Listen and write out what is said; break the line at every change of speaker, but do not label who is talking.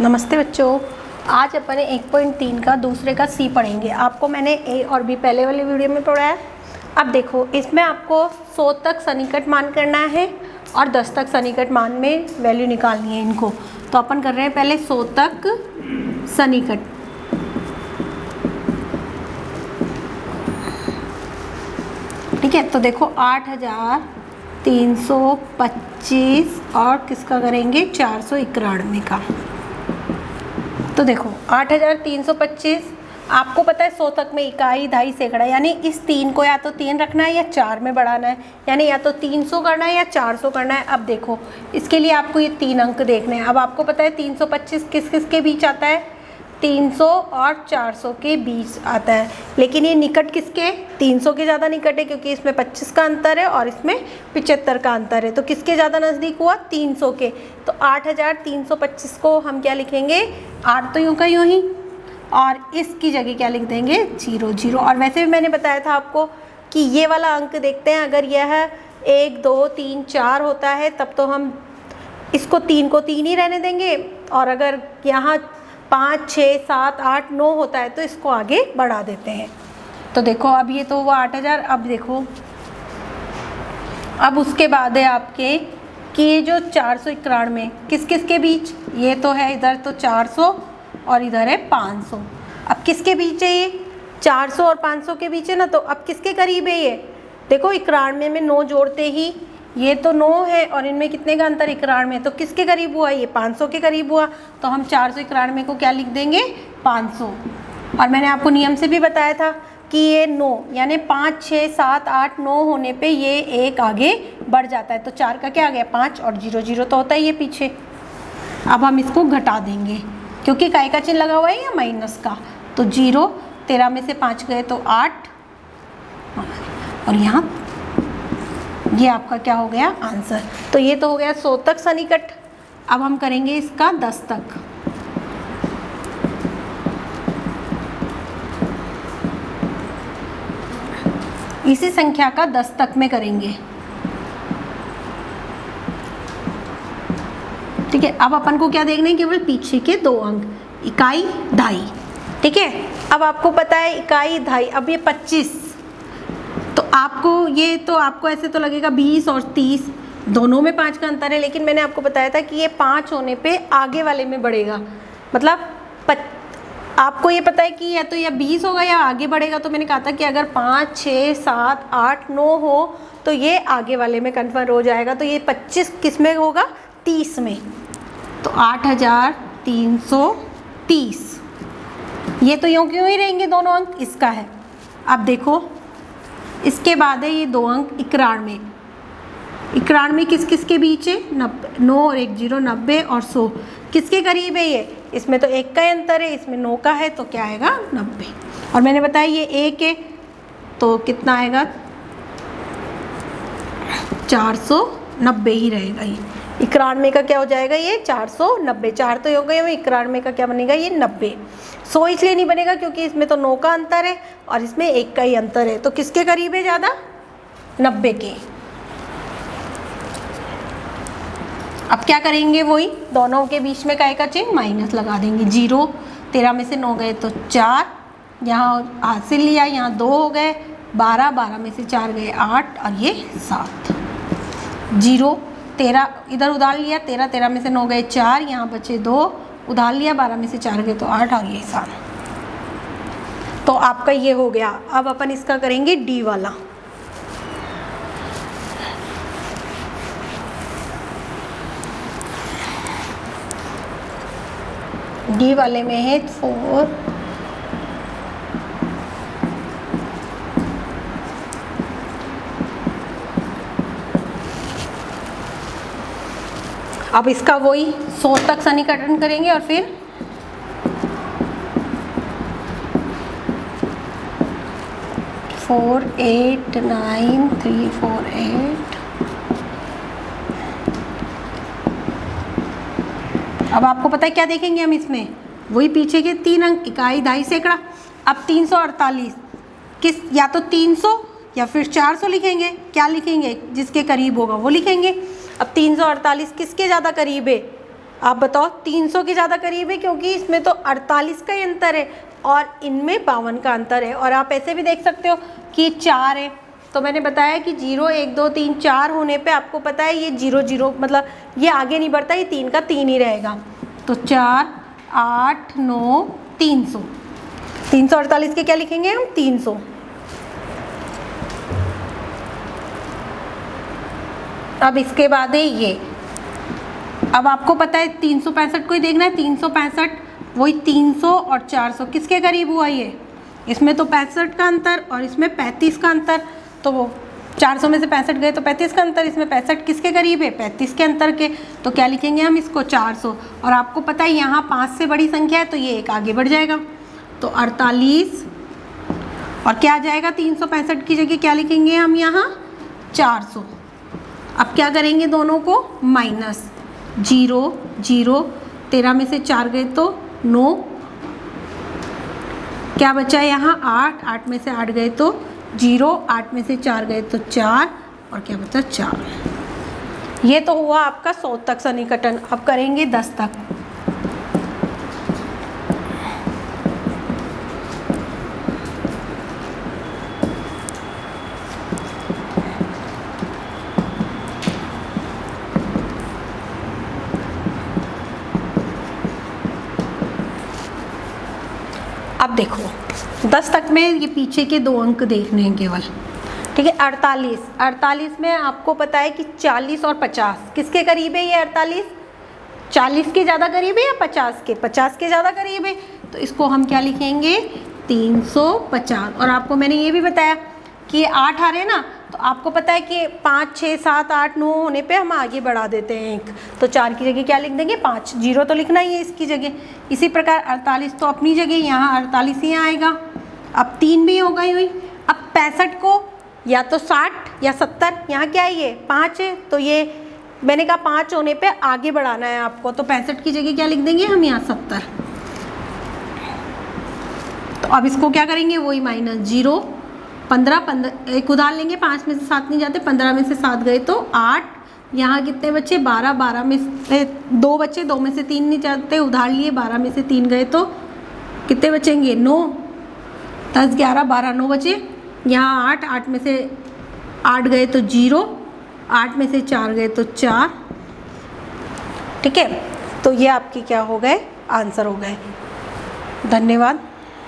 नमस्ते बच्चों, आज अपन 1.3 का दूसरे का सी पढ़ेंगे। आपको मैंने ए और बी पहले वाले वीडियो में पढ़ाया। अब देखो, इसमें आपको 100 तक सन्निकट मान करना है और 10 तक सन्निकट मान में वैल्यू निकालनी है इनको। तो अपन कर रहे हैं पहले 100 तक सन्निकट। ठीक है, तो देखो 8325 और किसका करेंगे 491 का। तो देखो 8325, आपको पता है 100 तक में इकाई, दहाई, सैकड़ा, यानी इस 3 को या तो 3 रखना है या 4 में बढ़ाना है, यानी या तो 300 करना है या 400 करना है। अब देखो इसके लिए आपको ये 3 अंक देखने हैं। अब आपको पता है 325 किस किस के बीच आता है, 300 और 400 के बीच आता है। लेकिन ये निकट किसके, 300 के ज़्यादा निकट है क्योंकि इसमें 25 का अंतर है और इसमें 75 का अंतर है। तो किसके ज़्यादा नज़दीक हुआ, 300 के। तो 8325 को हम क्या लिखेंगे, 8 तो यूँ का यूँ ही, और इसकी जगह क्या लिख देंगे 00। और वैसे भी मैंने बताया था आपको कि ये वाला अंक देखते हैं, अगर यह 1 2 3 4 होता है तब तो हम इसको 3 को 3 ही रहने देंगे, और अगर यहाँ 5 6 7 8 9 होता है तो इसको आगे बढ़ा देते हैं। तो देखो अब ये तो हुआ 8000। अब देखो, अब उसके बाद है आपके कि ये जो 491 किस किस के बीच, ये तो है इधर तो 400 और इधर है 500। अब किसके बीच है ये, 400 और 500 के बीच है ना। तो अब किसके करीब है ये, देखो 91 में 9 जोड़ते ही ये तो 9 है और इनमें कितने का अंतर 91, तो किसके करीब हुआ, ये 500 के करीब हुआ। तो हम 491 को क्या लिख देंगे 500। और मैंने आपको नियम से भी बताया था कि ये 9 यानी 5 6 7 8 9 होने पे ये एक आगे बढ़ जाता है। तो 4 का क्या आ गया 5 और 00 तो होता है ये पीछे। अब हम इसको घटा देंगे क्योंकि काय का चिन्ह लगा हुआ है या माइनस का। तो 0, 13 में से 5 गए तो 8, और यहाँ ये आपका क्या हो गया आंसर। तो ये तो हो गया 100 तक सन्निकट। अब हम करेंगे इसका 10 तक। इसी संख्या का 10 तक में करेंगे। ठीक है, अब अपन को क्या देखना है, केवल पीछे के 2 अंक, इकाई दहाई। ठीक है, अब आपको पता है इकाई दहाई। अब ये 25, तो आपको ये तो आपको ऐसे तो लगेगा 20 और 30 दोनों में 5 का अंतर है, लेकिन मैंने आपको बताया था कि ये 5 होने पे आगे वाले में बढ़ेगा। मतलब आपको ये पता है कि या तो या 20 होगा या आगे बढ़ेगा। तो मैंने कहा था कि अगर 5 6 7 8 9 हो तो ये आगे वाले में कन्फर्म हो जाएगा। तो ये 25 किस में होगा, 30 में। तो 8330, ये तो यूँ क्यों ही रहेंगे दोनों अंक, इसका है। अब देखो इसके बाद है ये 2 अंक 91। 91 किस किस के बीच है, 9 और 1 0, 90 और 100 किसके करीब है ये, इसमें तो 1 का अंतर है, इसमें 9 का है, तो क्या आएगा 90। और मैंने बताया ये 1 है तो कितना आएगा 490 ही रहेगा। ये 91 का क्या हो जाएगा, ये 490। 4 तो हो गए, 91 का क्या बनेगा ये 90। 100 इसलिए नहीं बनेगा क्योंकि इसमें तो 9 का अंतर है और इसमें 1 का ही अंतर है। तो किसके करीब है ज़्यादा, 90 के। अब क्या करेंगे, वही दोनों के बीच में काय का चिन्ह माइनस लगा देंगे। 0, 13 में से 9 गए तो 4, यहाँ हासिल लिया, यहाँ 2 हो गए, 12, 12 में से 4 गए 8 और ये 7। 0, 13 इधर उधार लिया, 13, 13 में से 9 गए 4, यहाँ बचे 2, उधार लिया, 12 में से 4 गए तो 8 और ये 7। तो आपका ये हो गया। अब अपन इसका करेंगे डी वाला। डी वाले में है 4 अब इसका वही 100 तक सन्निकटन करेंगे और फिर 4 8 9 3 4 8। अब आपको पता है क्या देखेंगे हम इसमें, वही पीछे के 3 अंक, इकाई दहाई सैकड़ा। अब 348 किस, या तो 300 या फिर 400 लिखेंगे। क्या लिखेंगे, जिसके करीब होगा वो लिखेंगे। अब 348 किसके ज़्यादा करीब है, आप बताओ 300 के ज़्यादा करीब है, क्योंकि इसमें तो 48 का ही अंतर है और इनमें 52 का अंतर है। और आप ऐसे भी देख सकते हो कि 4 है, तो मैंने बताया कि 0 1 2 3 4 होने पे आपको पता है ये 0 0 मतलब ये आगे नहीं बढ़ता, ये 3 का 3 ही रहेगा। तो 4 8 9 300, 348 के क्या लिखेंगे हम 300। अब इसके बाद है ये, अब आपको पता है 365 को ही देखना है। 365 वही 300 और 400 किसके करीब हुआ ये, इसमें तो 65 का अंतर और इसमें 35 का अंतर, तो वो 400 में से 65 गए तो 35 का अंतर, इसमें 65 किसके करीब है 35 के अंतर के, तो क्या लिखेंगे हम इसको 400। और आपको पता है यहाँ 5 से बड़ी संख्या है तो ये एक आगे बढ़ जाएगा, तो 48 और क्या आ जाएगा 365 की जगह क्या लिखेंगे हम यहाँ 400। अब क्या करेंगे दोनों को माइनस, 0 0 13 में से 4 गए तो 9, क्या बचा यहाँ 8 8 में से 8 गए तो 0, 8 में से 4 गए तो 4 और क्या बचा 4। ये तो हुआ आपका 100 तक सन्निकटन। अब करेंगे 10 तक। अब देखो 10 तक में ये पीछे के 2 अंक देखने हैं केवल, ठीक है। 48 में आपको पता है कि 40 और 50 किसके करीब है, ये 48 40 के ज़्यादा करीब है या 50 के ज़्यादा करीब है, तो इसको हम क्या लिखेंगे 350। और आपको मैंने ये भी बताया कि ये 8 आ रहे हैं ना, तो आपको पता है कि 5 6 7 8 9 होने पे हम आगे बढ़ा देते हैं एक, तो 4 की जगह क्या लिख देंगे 5, 0 तो लिखना ही है इसकी जगह। इसी प्रकार 48 तो अपनी जगह, यहाँ 48 ही आएगा। अब 3 भी हो गई हुई। अब 65 को या तो 60 या 70, यहाँ क्या है ये 5 है, तो ये मैंने कहा 5 होने पे आगे बढ़ाना है आपको, तो 65 की जगह क्या लिख देंगे हम यहाँ 70। तो अब इसको क्या करेंगे वही माइनस 0 15 एक उधार लेंगे, 5 में से 7 नहीं जाते, 15 में से 7 गए तो 8, यहाँ कितने बच्चे 12, 12 में से 2 बच्चे, 2 में से 3 नहीं जाते, उधार लिए 12 में से 3 गए तो कितने बचेंगे 9, 10 11 12 9 बचे। यहाँ 8, 8 में से 8 गए तो 0, 8 में से 4 गए तो 4, ठीक है। तो ये आपकी क्या हो गए आंसर हो गए। धन्यवाद।